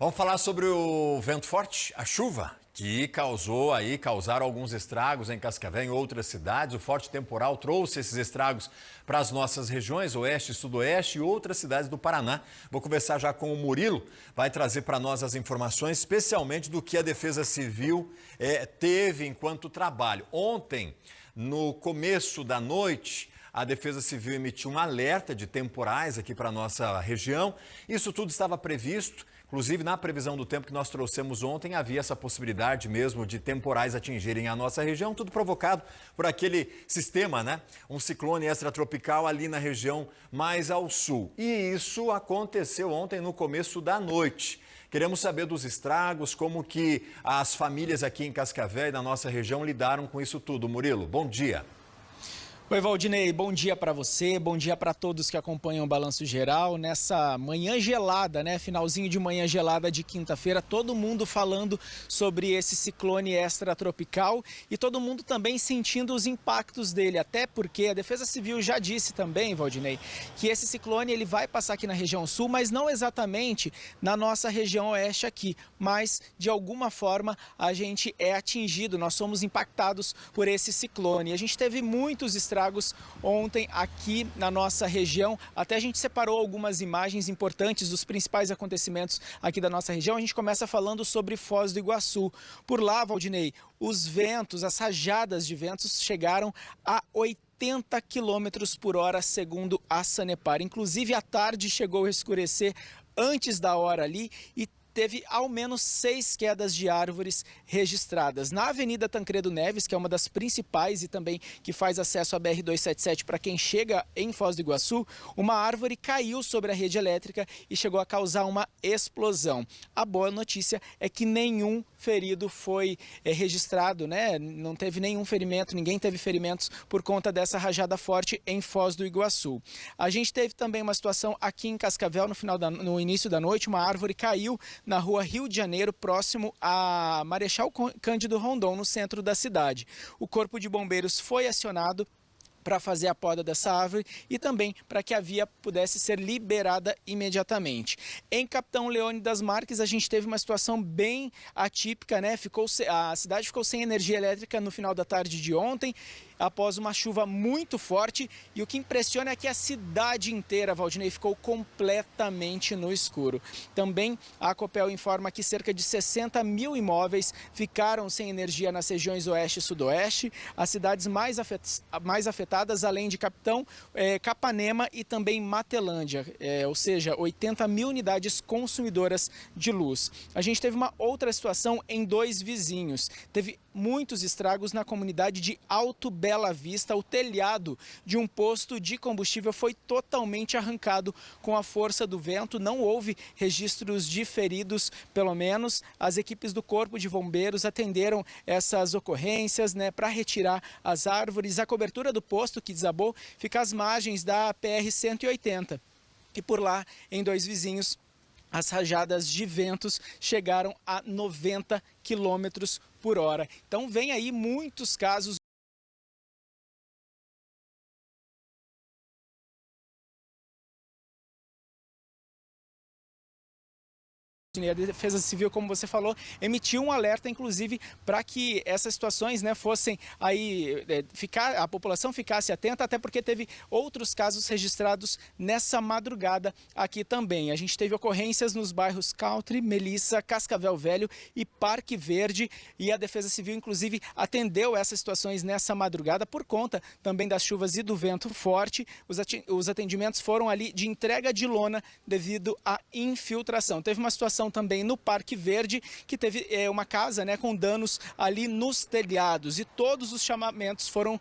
Vamos falar sobre o vento forte, a chuva, que causaram alguns estragos em Cascavel e em outras cidades. O forte temporal trouxe esses estragos para as nossas regiões, oeste, sudoeste e outras cidades do Paraná. Vou conversar já com o Murilo, vai trazer para nós as informações, especialmente do que a Defesa Civil teve enquanto trabalho. Ontem, no começo da noite, a Defesa Civil emitiu um alerta de temporais aqui para a nossa região. Isso tudo estava previsto. Inclusive, na previsão do tempo que nós trouxemos ontem, havia essa possibilidade mesmo de temporais atingirem a nossa região, tudo provocado por aquele sistema, né? Um ciclone extratropical ali na região mais ao sul. E isso aconteceu ontem no começo da noite. Queremos saber dos estragos, como que as famílias aqui em Cascavel e na nossa região lidaram com isso tudo. Murilo, bom dia. Oi, Valdinei, bom dia para você, bom dia para todos que acompanham o Balanço Geral. Nessa manhã gelada, né, finalzinho de manhã gelada de quinta-feira, todo mundo falando sobre esse ciclone extratropical e todo mundo também sentindo os impactos dele, até porque a Defesa Civil já disse também, Valdinei, que esse ciclone ele vai passar aqui na região sul, mas não exatamente na nossa região oeste aqui, mas de alguma forma a gente é atingido, nós somos impactados por esse ciclone. E a gente teve muitos estragos ontem aqui na nossa região. Até a gente separou algumas imagens importantes dos principais acontecimentos aqui da nossa região. A gente começa falando sobre Foz do Iguaçu. Por lá, Valdinei, os ventos, as rajadas de ventos chegaram a 80 km por hora, segundo a Sanepar. Inclusive, à tarde chegou a escurecer antes da hora ali e teve ao menos 6 quedas de árvores registradas. Na Avenida Tancredo Neves, que é uma das principais e também que faz acesso à BR-277 para quem chega em Foz do Iguaçu, uma árvore caiu sobre a rede elétrica e chegou a causar uma explosão. A boa notícia é que nenhum ferido foi registrado, né? Não teve nenhum ferimento, ninguém teve ferimentos por conta dessa rajada forte em Foz do Iguaçu. A gente teve também uma situação aqui em Cascavel no início da noite, uma árvore caiu na rua Rio de Janeiro, próximo a Marechal Cândido Rondon, no centro da cidade. O Corpo de Bombeiros foi acionado para fazer a poda dessa árvore e também para que a via pudesse ser liberada imediatamente. Em Capitão Leônidas Marques, a gente teve uma situação bem atípica, né? A cidade ficou sem energia elétrica no final da tarde de ontem, após uma chuva muito forte, e o que impressiona é que a cidade inteira, Valdinei, ficou completamente no escuro. Também a Copel informa que cerca de 60 mil imóveis ficaram sem energia nas regiões oeste e sudoeste, as cidades mais afetadas, além de Capitão, Capanema e também Matelândia, ou seja, 80 mil unidades consumidoras de luz. A gente teve uma outra situação em dois vizinhos. Teve muitos estragos na comunidade de Alto Bela Vista. O telhado de um posto de combustível foi totalmente arrancado com a força do vento. Não houve registros de feridos, pelo menos. As equipes do Corpo de Bombeiros atenderam essas ocorrências, né, para retirar as árvores. A cobertura do posto que desabou fica às margens da PR-180. E por lá, em dois vizinhos, as rajadas de ventos chegaram a 90 km por hora. Então vem aí muitos casos. A Defesa Civil, como você falou, emitiu um alerta, inclusive, para que essas situações, né, fossem aí, a população ficasse atenta, até porque teve outros casos registrados nessa madrugada aqui também. A gente teve ocorrências nos bairros Country, Melissa, Cascavel Velho e Parque Verde, e a Defesa Civil, inclusive, atendeu essas situações nessa madrugada por conta também das chuvas e do vento forte. Os atendimentos foram ali de entrega de lona devido à infiltração. Teve uma situação também no Parque Verde, que teve uma casa, né, com danos ali nos telhados, e todos os chamamentos foram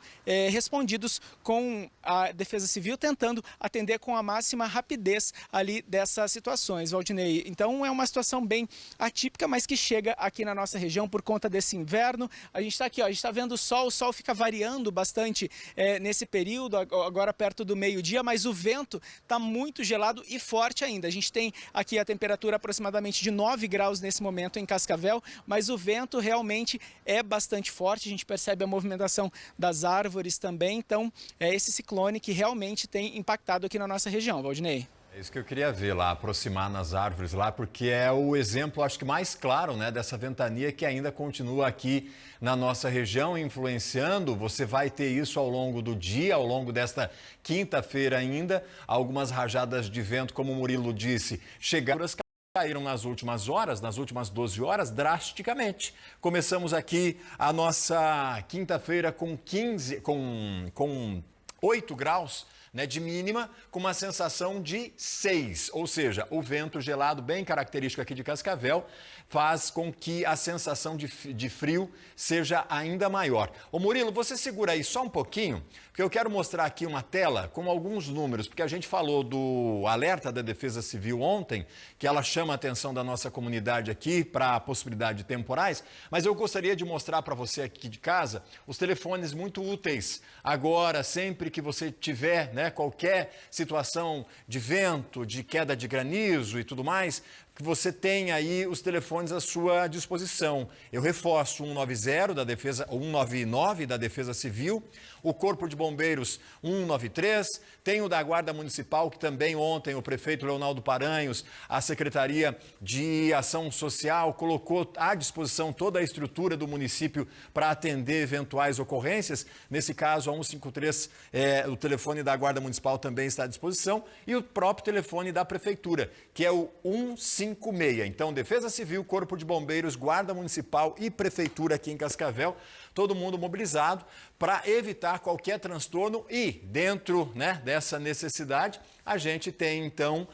respondidos com a Defesa Civil tentando atender com a máxima rapidez ali dessas situações, Valdinei. Então é uma situação bem atípica, mas que chega aqui na nossa região por conta desse inverno. A gente está aqui, ó, a gente está vendo o sol fica variando bastante nesse período, agora perto do meio-dia, mas o vento está muito gelado e forte ainda. A gente tem aqui a temperatura aproximadamente de 9 graus nesse momento em Cascavel, mas o vento realmente é bastante forte, a gente percebe a movimentação das árvores também, então é esse ciclone que realmente tem impactado aqui na nossa região, Valdinei. É isso que eu queria ver lá, aproximar nas árvores lá, porque é o exemplo, acho que mais claro, né, dessa ventania que ainda continua aqui na nossa região, influenciando. Você vai ter isso ao longo do dia, ao longo desta quinta-feira ainda, algumas rajadas de vento, como o Murilo disse, caíram nas últimas horas, nas últimas 12 horas, drasticamente. Começamos aqui a nossa quinta-feira com 8 graus, né, de mínima, com uma sensação de 6, ou seja, o vento gelado, bem característico aqui de Cascavel, faz com que a sensação de frio seja ainda maior. Ô Murilo, você segura aí só um pouquinho, porque eu quero mostrar aqui uma tela com alguns números, porque a gente falou do alerta da Defesa Civil ontem, que ela chama a atenção da nossa comunidade aqui para a possibilidade de temporais, mas eu gostaria de mostrar para você aqui de casa os telefones muito úteis. Agora, sempre que você tiver, né, qualquer situação de vento, de queda de granizo e tudo mais, que você tem aí os telefones à sua disposição. Eu reforço 190 da Defesa, 199 da Defesa Civil, o Corpo de Bombeiros 193, tem o da Guarda Municipal, que também ontem o prefeito Leonardo Paranhos, a Secretaria de Ação Social, colocou à disposição toda a estrutura do município para atender eventuais ocorrências. Nesse caso, a 153, o telefone da Guarda Municipal também está à disposição, e o próprio telefone da Prefeitura, que é o 156. Então, Defesa Civil, Corpo de Bombeiros, Guarda Municipal e Prefeitura aqui em Cascavel, todo mundo mobilizado para evitar qualquer transtorno e, dentro, né, dessa necessidade, a gente tem, então,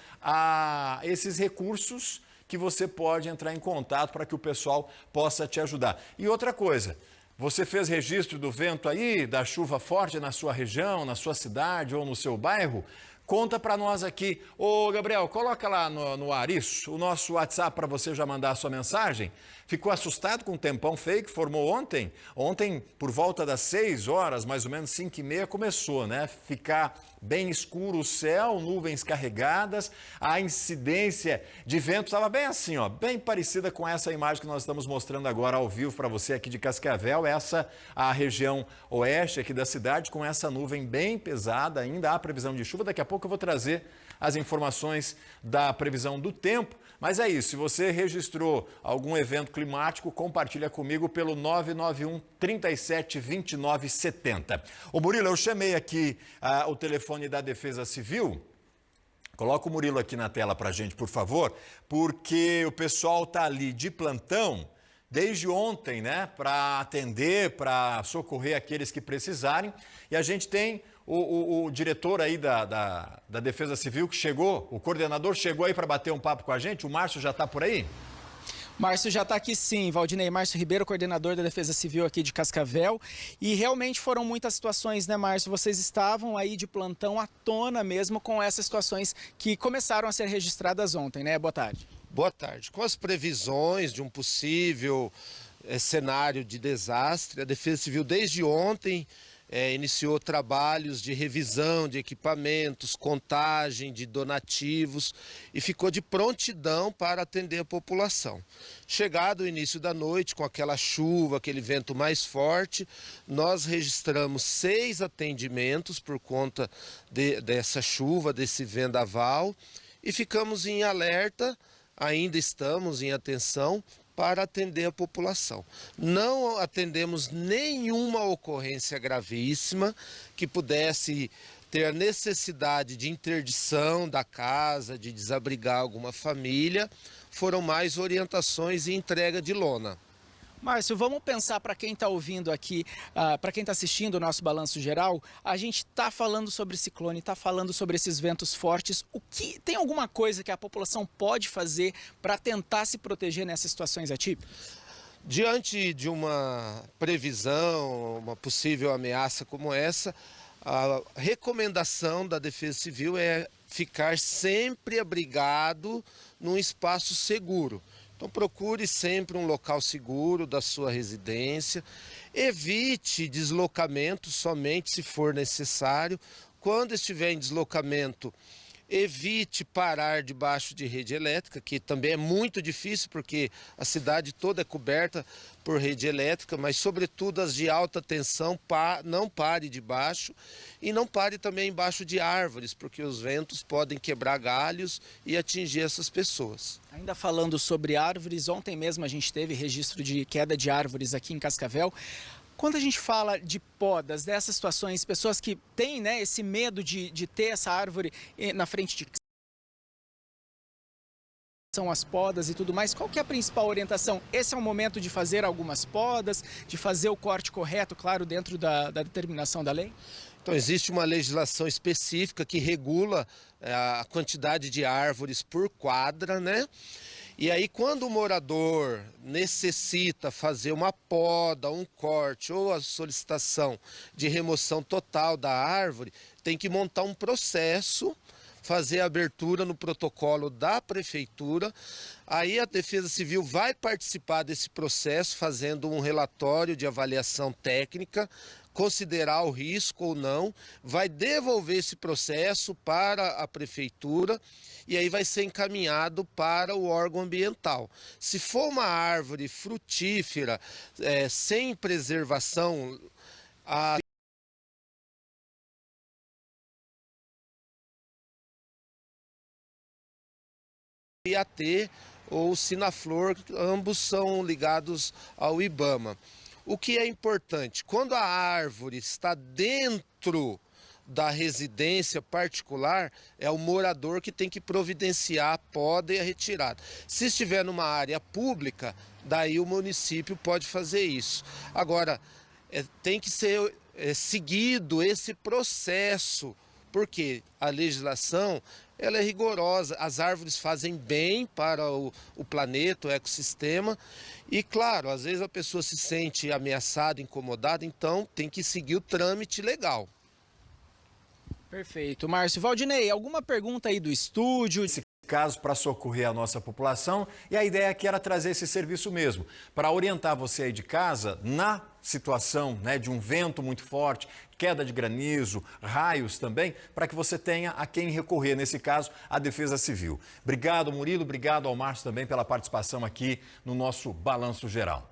esses recursos que você pode entrar em contato para que o pessoal possa te ajudar. E outra coisa, você fez registro do vento aí, da chuva forte na sua região, na sua cidade ou no seu bairro? Conta para nós aqui. Ô, Gabriel, coloca lá no ar isso, o nosso WhatsApp para você já mandar a sua mensagem. Ficou assustado com o tempão feio que formou ontem? Ontem, por volta das 6 horas, mais ou menos 5h30, começou, né? Ficar bem escuro o céu, nuvens carregadas, a incidência de vento estava bem assim, ó, bem parecida com essa imagem que nós estamos mostrando agora ao vivo para você aqui de Cascavel, essa a região oeste aqui da cidade, com essa nuvem bem pesada, ainda há previsão de chuva. Daqui a pouco eu vou trazer as informações da previsão do tempo, mas é isso, se você registrou algum evento climático, compartilha comigo pelo 991 37 29 70. Ô Murilo, eu chamei aqui o telefone da Defesa Civil. Coloca o Murilo aqui na tela para a gente, por favor, porque o pessoal está ali de plantão desde ontem, né, para atender, para socorrer aqueles que precisarem. E a gente tem o diretor aí da Defesa Civil que chegou, o coordenador chegou aí para bater um papo com a gente. O Márcio já está por aí? Márcio já está aqui sim, Valdinei. Márcio Ribeiro, coordenador da Defesa Civil aqui de Cascavel. E realmente foram muitas situações, né, Márcio? Vocês estavam aí de plantão à tona mesmo com essas situações que começaram a ser registradas ontem, né? Boa tarde. Boa tarde. Com as previsões de um possível cenário de desastre, a Defesa Civil desde ontem iniciou trabalhos de revisão de equipamentos, contagem de donativos e ficou de prontidão para atender a população. Chegado o início da noite, com aquela chuva, aquele vento mais forte, nós registramos 6 atendimentos por conta dessa chuva, desse vendaval, e ficamos em alerta, ainda estamos em atenção, para atender a população. Não atendemos nenhuma ocorrência gravíssima que pudesse ter a necessidade de interdição da casa, de desabrigar alguma família. Foram mais orientações e entrega de lona. Márcio, vamos pensar para quem está ouvindo aqui, para quem está assistindo o nosso Balanço Geral, a gente está falando sobre ciclone, está falando sobre esses ventos fortes. Tem alguma coisa que a população pode fazer para tentar se proteger nessas situações atípicas? Diante de uma previsão, uma possível ameaça como essa, a recomendação da Defesa Civil é ficar sempre abrigado num espaço seguro. Então procure sempre um local seguro da sua residência, evite deslocamento somente se for necessário. Quando estiver em deslocamento, evite parar debaixo de rede elétrica, que também é muito difícil porque a cidade toda é coberta por rede elétrica, mas sobretudo as de alta tensão, não pare debaixo e não pare também embaixo de árvores, porque os ventos podem quebrar galhos e atingir essas pessoas. Ainda falando sobre árvores, ontem mesmo a gente teve registro de queda de árvores aqui em Cascavel. Quando a gente fala de podas, dessas situações, pessoas que têm, né, esse medo de ter essa árvore na frente de são as podas e tudo mais, qual que é a principal orientação? Esse é o momento de fazer algumas podas, de fazer o corte correto, claro, dentro da determinação da lei? Então, existe uma legislação específica que regula a quantidade de árvores por quadra, né? E aí, quando o morador necessita fazer uma poda, um corte ou a solicitação de remoção total da árvore, tem que montar um processo, fazer a abertura no protocolo da prefeitura. Aí a Defesa Civil vai participar desse processo, fazendo um relatório de avaliação técnica, considerar o risco ou não, vai devolver esse processo para a prefeitura e aí vai ser encaminhado para o órgão ambiental. Se for uma árvore frutífera, sem preservação, a IAT ou Sinaflor, ambos são ligados ao IBAMA. O que é importante? Quando a árvore está dentro da residência particular, é o morador que tem que providenciar a poda e a retirada. Se estiver numa área pública, daí o município pode fazer isso. Agora, tem que ser seguido esse processo, porque a legislação ela é rigorosa, as árvores fazem bem para o planeta, o ecossistema, e claro, às vezes a pessoa se sente ameaçada, incomodada, então tem que seguir o trâmite legal. Perfeito. Márcio. Valdinei, alguma pergunta aí do estúdio? Esse caso para socorrer a nossa população, e a ideia aqui era trazer esse serviço mesmo, para orientar você aí de casa na situação, né, de um vento muito forte, queda de granizo, raios também, para que você tenha a quem recorrer, nesse caso, a Defesa Civil. Obrigado, Murilo, obrigado ao Márcio também pela participação aqui no nosso Balanço Geral.